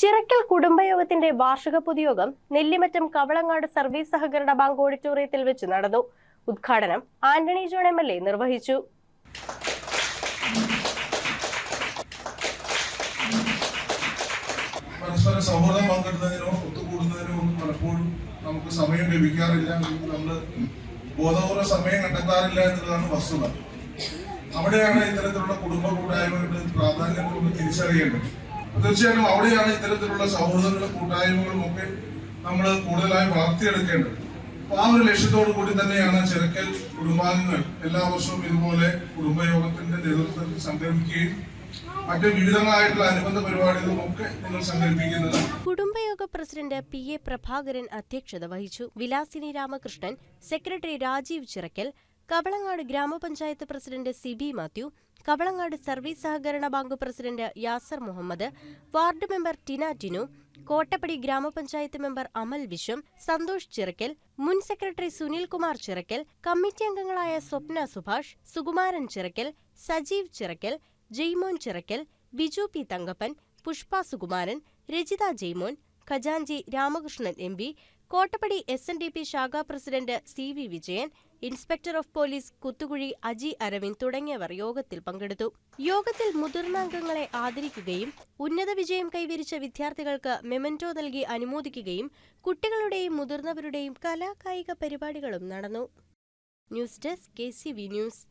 ചിറക്കൽ കുടുംബയോഗത്തിന്റെ വാർഷിക പൊതുയോഗം നെല്ലിമറ്റം കവളങ്ങാട് സർവീസ് സഹകരണ ബാങ്ക് ഓഡിറ്റോറിയത്തിൽ വെച്ച് നടന്നു. ഉദ്ഘാടനം ആന്റണി ജോൺ MLA നിർവഹിച്ചു. പരസ്പര സൗഹൃദം പങ്കിടുന്നതിനോ ഒത്തുകൂടുന്നതിനോ ഒന്നും പലപ്പോഴും നമുക്ക് സമയം ലഭിക്കാറില്ല. നമ്മൾ ബോധപൂർവ്വ സമയം കണ്ടെത്താറില്ല എന്നുള്ളതാണ് വസ്തുത. അവിടെയാണ് ഇത്തരത്തിലുള്ള കുടുംബ കൂട്ടായ്മകളുടെ പ്രാധാന്യം നമ്മൾ തിരിച്ചറിയേണ്ടത്. തീർച്ചയായിട്ടും അവിടെയാണ് ഇത്തരത്തിലുള്ള സൗഹൃദങ്ങളും കൂട്ടായ്മകളും ഒക്കെ നമ്മൾ കൂടുതലായി വളർത്തിയെടുക്കേണ്ടത്. അപ്പൊ ആ ഒരു ലക്ഷ്യത്തോടു കൂടി തന്നെയാണ് ചിറക്കൽ കുടുംബാംഗങ്ങൾ എല്ലാ വർഷവും ഇതുപോലെ കുടുംബയോഗത്തിന്റെ നേതൃത്വത്തിൽ സംഘടിപ്പിക്കുകയും മറ്റ് വിവിധങ്ങളായിട്ടുള്ള അനുബന്ധ പരിപാടികളും ഒക്കെ നിങ്ങൾ സംഘടിപ്പിക്കുന്നത്. കുടുംബയോഗ പ്രസിഡന്റ് PA പ്രഭാകരൻ അധ്യക്ഷത വഹിച്ചു. വിലാസിനി രാമകൃഷ്ണൻ, സെക്രട്ടറി രാജീവ് ചിറക്കൽ, കവളങ്ങാട് ഗ്രാമപഞ്ചായത്ത് president CB Mathew, Kavalangad service സഹകരണ bank president Yasar Muhammad, ward member Tina Tinu, Kottappady ഗ്രാമപഞ്ചായത്ത് മെമ്പർ അമൽ വിശ്വം, സന്തോഷ് ചിറക്കൽ, മുൻ സെക്രട്ടറി സുനിൽ കുമാർ ചിറക്കൽ, കമ്മിറ്റി അംഗങ്ങളായ സ്വപ്ന സുഭാഷ്, സുകുമാരൻ ചിറക്കൽ, സജീവ് ചിറക്കൽ, ജയ്മോൻ ചിറക്കൽ, ബിജു P തങ്കപ്പൻ, പുഷ്പ സുകുമാരൻ, രജിത ജയ്മോൻ, ഖജാൻജി രാമകൃഷ്ണൻ MB, കോട്ടപ്പടി SNDP ശാഖാ president CV Vijayan, inspector of police Kuthukuzhi Aji Aravind തുടങ്ങിയവർ യോഗത്തിൽ പങ്കെടുത്തു. യോഗത്തിൽ മുതിർന്ന അംഗങ്ങളെ ആദരിക്കുകയും ഉന്നത വിജയം കൈവരിച്ച വിദ്യാർത്ഥികൾക്ക് മെമന്റോ നൽകി അനുമോദിക്കുകയും കുട്ടികളുടെയും മുതിർന്നവരുടെയും കലാകായിക പരിപാടികളും നടന്നു. News desk KCV news.